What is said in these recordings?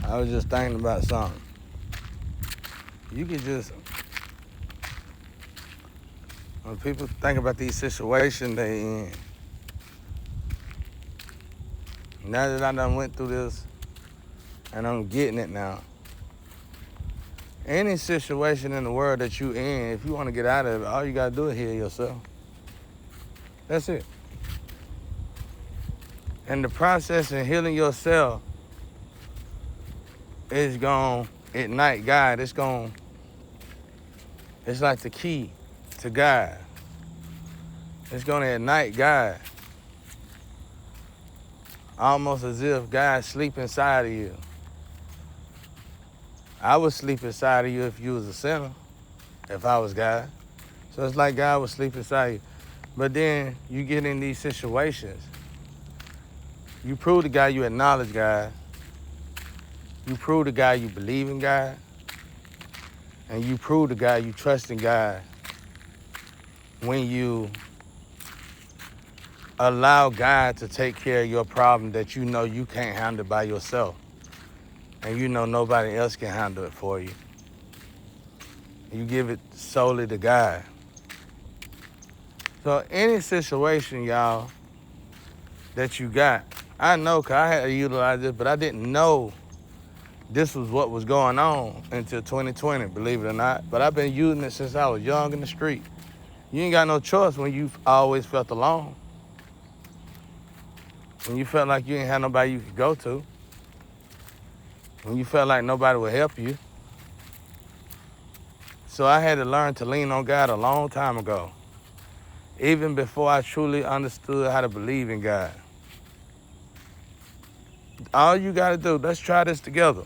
I was just thinking about something. You could just, when people think about these situations they in, now that I done went through this and I'm getting it now, any situation in the world that you in, if you want to get out of it, all you got to do is heal yourself. That's it. And the process in healing yourself is going to ignite God. It's like the key to God. It's going to ignite God. Almost as if God sleep inside of you. I would sleep inside of you if you was a sinner, if I was God. So it's like God would sleep inside you. But then you get in these situations. You prove to God you acknowledge God. You prove to God you believe in God. And you prove to God you trust in God when you allow God to take care of your problem that you know you can't handle by yourself. And you know nobody else can handle it for you. You give it solely to God. So any situation, y'all, that you got, I know because I had to utilize this, but I didn't know this was what was going on until 2020, believe it or not. But I've been using it since I was young in the street. You ain't got no choice when you've always felt alone. When you felt like you ain't had nobody you could go to. When you felt like nobody would help you. So I had to learn to lean on God a long time ago. Even before I truly understood how to believe in God. All you gotta do, let's try this together.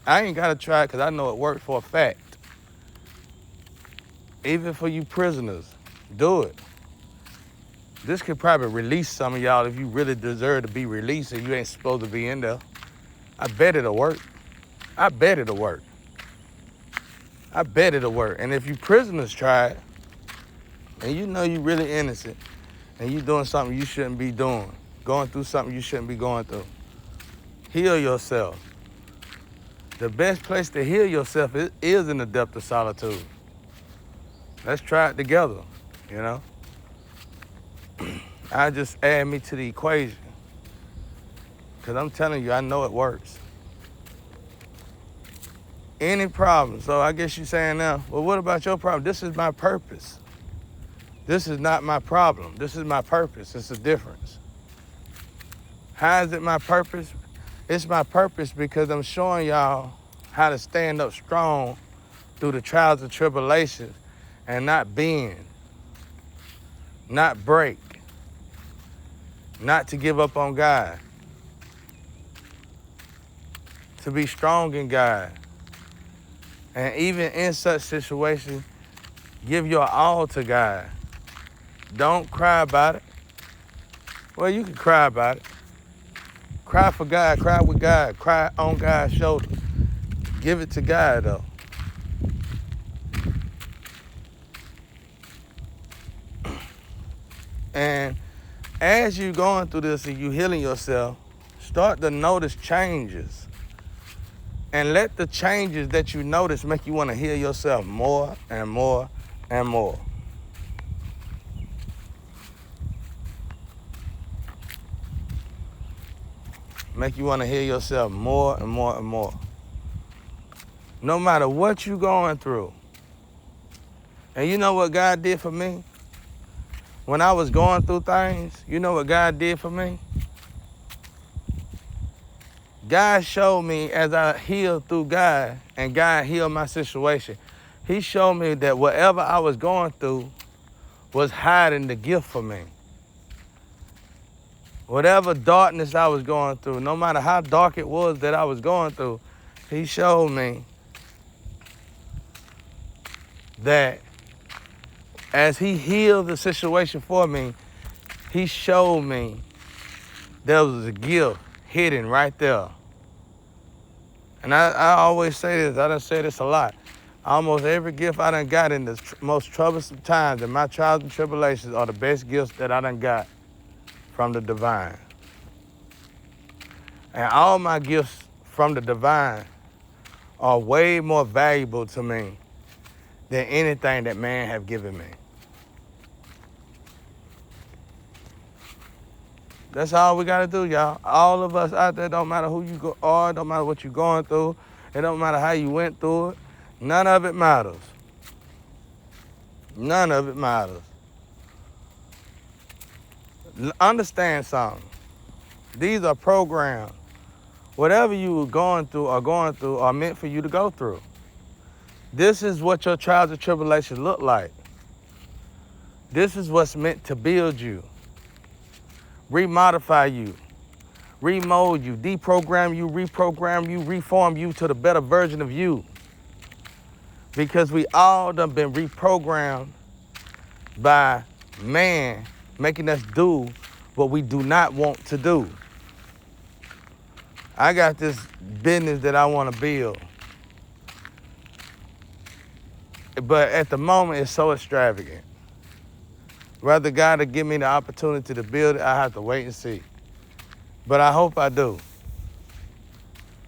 I ain't gotta try it because I know it worked for a fact. Even for you prisoners, do it. This could probably release some of y'all if you really deserve to be released and you ain't supposed to be in there. I bet it'll work. I bet it'll work. I bet it'll work. And if you prisoners try it, and you know you really innocent, and you doing something you shouldn't be doing, going through something you shouldn't be going through, heal yourself. The best place to heal yourself is in the depth of solitude. Let's try it together, you know? I just add me to the equation. Because I'm telling you, I know it works. Any problem. So I guess you're saying now, well, what about your problem? This is my purpose. This is not my problem. This is my purpose. It's a difference. How is it my purpose? It's my purpose because I'm showing y'all how to stand up strong through the trials and tribulations and not bend, not break, not to give up on God, to be strong in God. And even in such situations, give your all to God. Don't cry about it. Well, you can cry about it. Cry for God, cry with God, cry on God's shoulder. Give it to God, though. And as you're going through this and you healing yourself, start to notice changes. And let the changes that you notice make you want to heal yourself more and more and more. Make you want to heal yourself more and more and more. No matter what you're going through. And you know what God did for me? When I was going through things, you know what God did for me? God showed me as I healed through God and God healed my situation. He showed me that whatever I was going through was hiding the gift for me. Whatever darkness I was going through, no matter how dark it was that I was going through, He showed me that as He healed the situation for me, He showed me there was a gift hidden right there. And I always say this, I done say this a lot. Almost every gift I done got in the most troublesome times, in my trials and tribulations, are the best gifts that I done got from the divine. And all my gifts from the divine are way more valuable to me than anything that man have given me. That's all we gotta do, y'all. All of us out there, don't matter who you are, don't matter what you're going through, it don't matter how you went through it. None of it matters. None of it matters. Understand something. These are programs. Whatever you were going through are meant for you to go through. This is what your trials and tribulations look like. This is what's meant to build you, remodify you, remold you, deprogram you, reprogram you, reform you to the better version of you. Because we all done been reprogrammed by man making us do what we do not want to do. I got this business that I want to build. But at the moment, it's so extravagant. Rather God to give me the opportunity to build it, I have to wait and see. But I hope I do.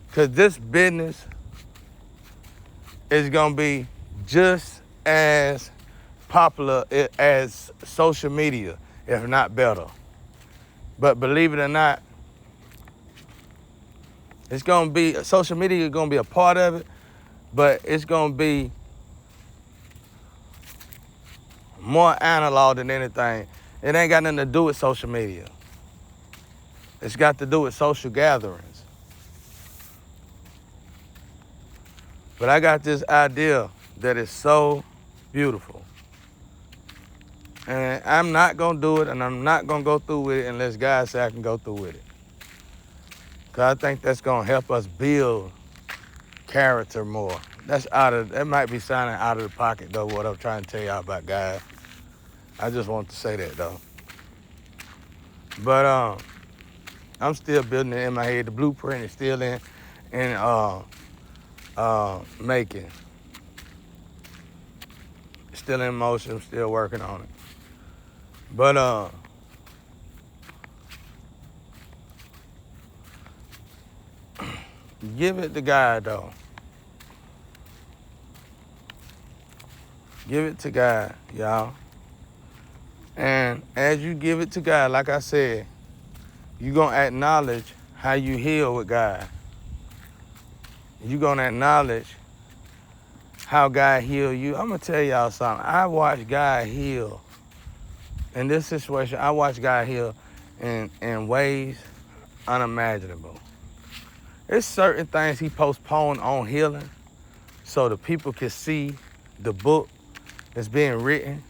Because this business is going to be just as popular as social media, if not better. But believe it or not, social media is going to be a part of it, but it's going to be more analog than anything. It ain't got nothing to do with social media. It's got to do with social gatherings. But I got this idea that is so beautiful. And I'm not going to do it, and I'm not going to go through with it unless God say I can go through with it. Because I think that's going to help us build character more. That might be sounding out of the pocket, though, what I'm trying to tell y'all about God. I just want to say that, though. But I'm still building it in my head. The blueprint is still in making. It's still in motion. I'm still working on it. But give it to God, though. Give it to God, y'all. And as you give it to God, like I said, you're going to acknowledge how you heal with God. You're going to acknowledge how God healed you. I'm going to tell y'all something. I watched God heal. In this situation, I watched God heal in ways unimaginable. There's certain things he postponed on healing so the people can see the book that's being written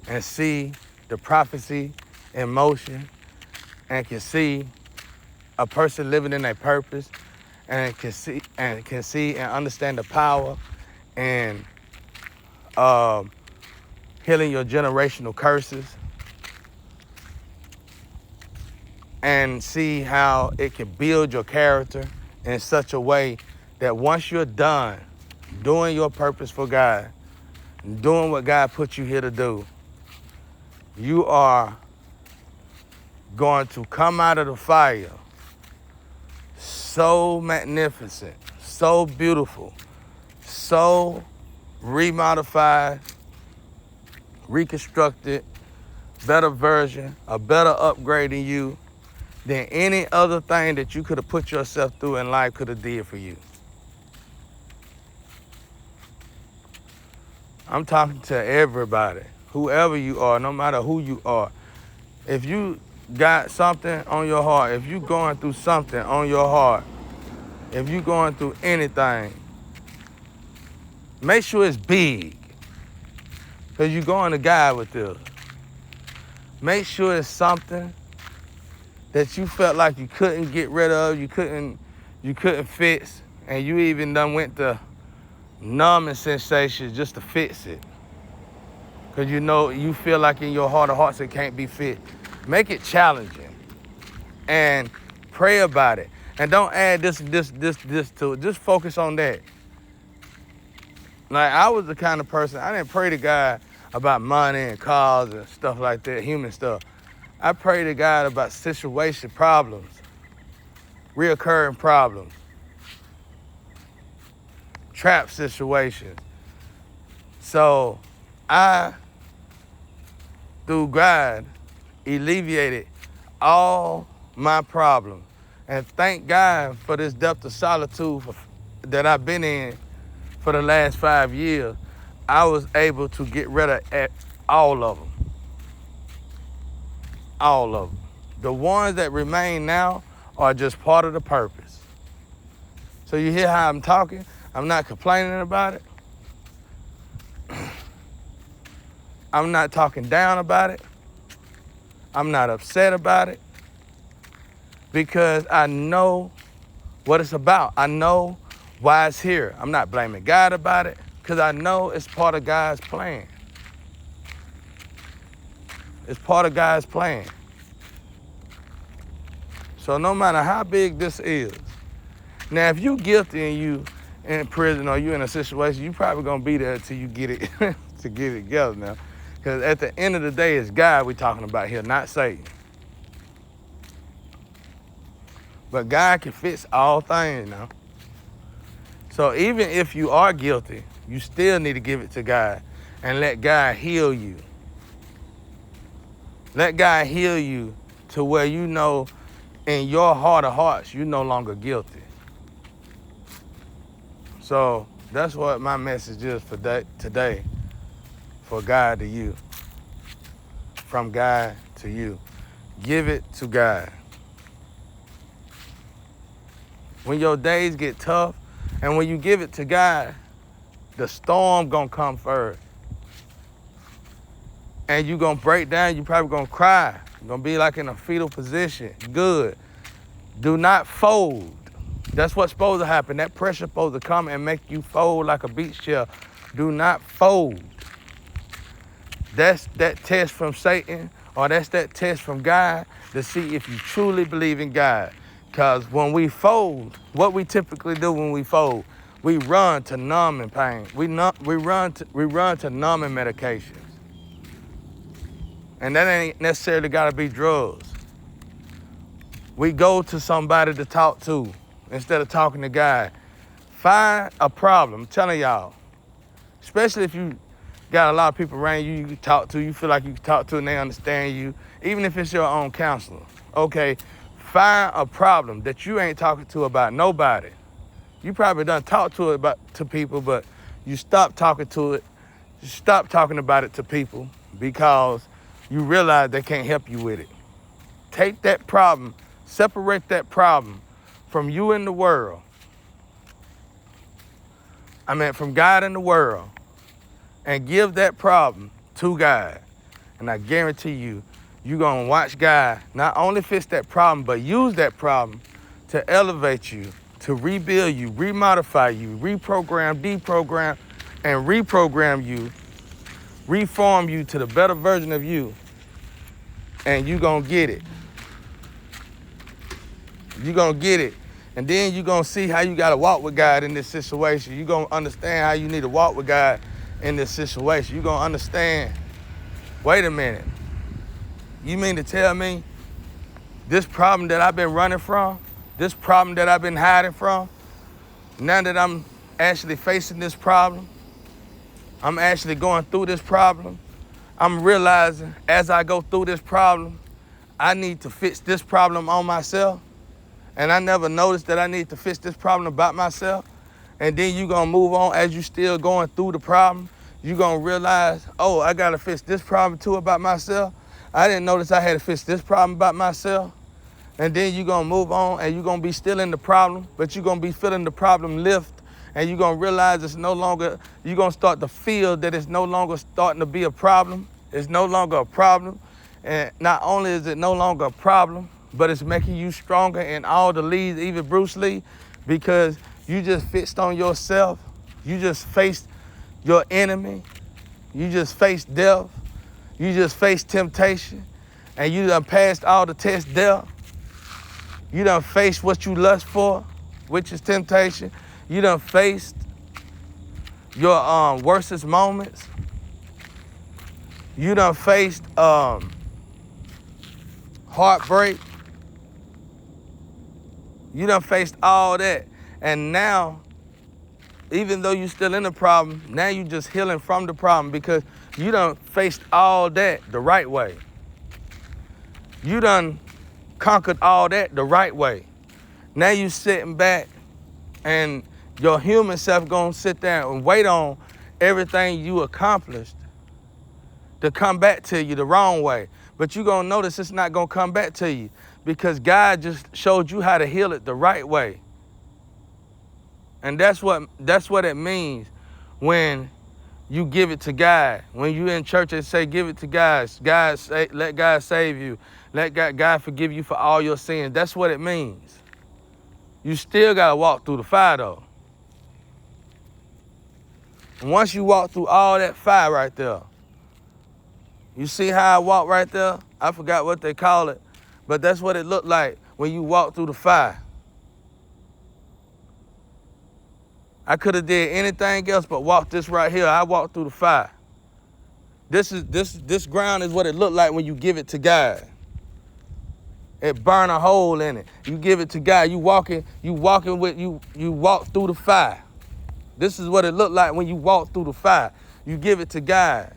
and see the prophecy in motion and can see a person living in their purpose and can see and understand the power and healing your generational curses and see how it can build your character in such a way that once you're done doing your purpose for God, doing what God put you here to do, you are going to come out of the fire so magnificent, so beautiful, so remodified, reconstructed, better version, a better upgrade in you than any other thing that you could have put yourself through in life could have did for you. I'm talking to everybody, whoever you are, no matter who you are. If you got something on your heart, if you going through something on your heart, if you going through anything, make sure it's big, because you're going to God with this. Make sure it's something that you felt like you couldn't get rid of, you couldn't fix, and you even done went to numbing sensations just to fix it. Because you know, you feel like in your heart of hearts it can't be fixed. Make it challenging and pray about it. And don't add this to it. Just focus on that. Like, I was the kind of person, I didn't pray to God about money and cars and stuff like that, human stuff. I pray to God about situation problems, reoccurring problems. trap situations. So I, through God, alleviated all my problems. And thank God for this depth of solitude that I've been in for the last 5 years. I was able to get rid of all of them. All of them. The ones that remain now are just part of the purpose. So you hear how I'm talking? I'm not complaining about it. I'm not talking down about it. I'm not upset about it. Because I know what it's about. I know why it's here. I'm not blaming God about it, because I know it's part of God's plan. It's part of God's plan. So no matter how big this is, now if you guilty and you in prison or you in a situation, you probably gonna be there till you get it to get it together now. Because at the end of the day, it's God we're talking about here, not Satan. But God can fix all things now. So even if you are guilty, you still need to give it to God and let God heal you. Let God heal you to where you know in your heart of hearts, you're no longer guilty. So that's what my message is for today, for God to you. From God to you. Give it to God. When your days get tough and when you give it to God, the storm gonna come first. And you gonna break down, you probably gonna cry. You're gonna be like in a fetal position. Good. Do not fold. That's what's supposed to happen. That pressure supposed to come and make you fold like a beach chair. Do not fold. That's that test from Satan, or that's that test from God to see if you truly believe in God. Because when we fold, what we typically do when we fold, we run to numbing pain. We run to numbing medications. And that ain't necessarily gotta be drugs. We go to somebody to talk to instead of talking to God. Find a problem. I'm telling y'all, especially if you got a lot of people around you can talk to, you feel like you can talk to and they understand you, even if it's your own counselor. Okay, find a problem that you ain't talking to about nobody. You probably done talk to it to people, but you stop talking to it, you stop talking about it to people because you realize they can't help you with it. Take that problem, separate that problem from you and the world. From God and the world, and give that problem to God. And I guarantee you, you're gonna watch God not only fix that problem, but use that problem to elevate you, to rebuild you, remodify you, reprogram, deprogram, and reprogram you, reform you to the better version of you. And you're gonna get it. You're gonna get it. And then you're gonna see how you gotta walk with God in this situation. You're gonna understand how you need to walk with God in this situation. You're gonna understand, wait a minute, you mean to tell me this problem that I've been running from, this problem that I've been hiding from, now that I'm actually facing this problem, I'm actually going through this problem, I'm realizing as I go through this problem, I need to fix this problem on myself. And I never noticed that I need to fix this problem about myself. And then you're gonna move on as you still going through the problem. You're gonna realize, oh, I gotta fix this problem too about myself. I didn't notice I had to fix this problem about myself. And then you're gonna move on and you're gonna be still in the problem, but you're gonna be feeling the problem lift. And you're gonna realize it's no longer, you're gonna start to feel that it's no longer starting to be a problem. It's no longer a problem. And not only is it no longer a problem, but it's making you stronger in all the leads, even Bruce Lee, because you just fixed on yourself. You just faced your enemy. You just faced death. You just faced temptation. And you done passed all the tests there. You done faced what you lust for, which is temptation. You done faced your worstest moments. You done faced heartbreak. You done faced all that. And now even though you're still in the problem, now you just healing from the problem because you done faced all that the right way. You done conquered all that the right way. Now you sitting back and your human self gonna sit there and wait on everything you accomplished to come back to you the wrong way. But you gonna notice it's not gonna come back to you because God just showed you how to heal it the right way. And that's what it means when you give it to God. When you in church and say, give it to God. Let God save you. Let God forgive you for all your sins. That's what it means. You still gotta walk through the fire though. And once you walk through all that fire right there, you see how I walk right there? I forgot what they call it, but that's what it looked like when you walk through the fire. I could have did anything else but walk this right here. I walked through the fire. This ground is what it looked like when you give it to God. It burn a hole in it. You give it to God. You walk through the fire. This is what it looked like when you walk through the fire. You give it to God.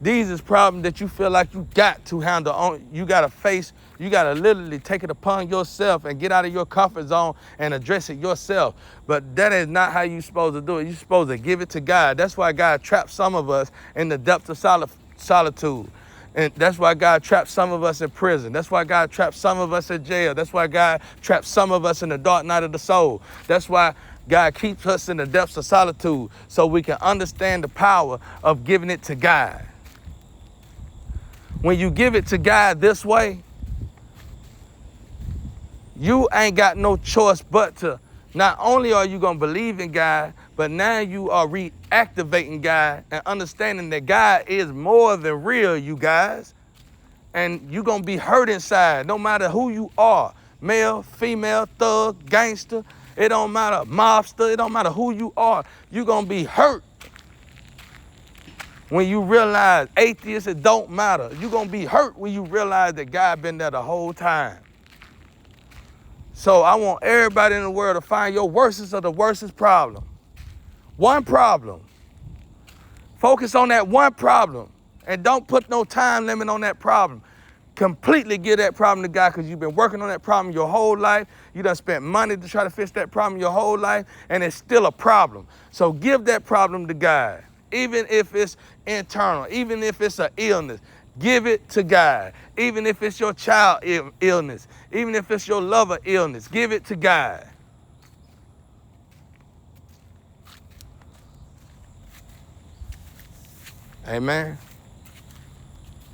These is problems that you feel like you got to handle. You got to face. You got to literally take it upon yourself and get out of your comfort zone and address it yourself. But that is not how you're supposed to do it. You're supposed to give it to God. That's why God trapped some of us in the depths of solitude. And that's why God trapped some of us in prison. That's why God trapped some of us in jail. That's why God trapped some of us in the dark night of the soul. That's why God keeps us in the depths of solitude so we can understand the power of giving it to God. When you give it to God this way, you ain't got no choice but to, not only are you going to believe in God, but now you are reactivating God and understanding that God is more than real, you guys. And you're going to be hurt inside, no matter who you are, male, female, thug, gangster. It don't matter, mobster. It don't matter who you are. You're going to be hurt. When you realize, atheists, it don't matter. You're going to be hurt when you realize that God been there the whole time. So I want everybody in the world to find your worstest of the worstest problem. One problem. Focus on that one problem. And don't put no time limit on that problem. Completely give that problem to God because you've been working on that problem your whole life. You done spent money to try to fix that problem your whole life, and it's still a problem. So give that problem to God. Even if it's internal, even if it's an illness, give it to God. Even if it's your child illness, even if it's your lover illness, give it to God. Amen.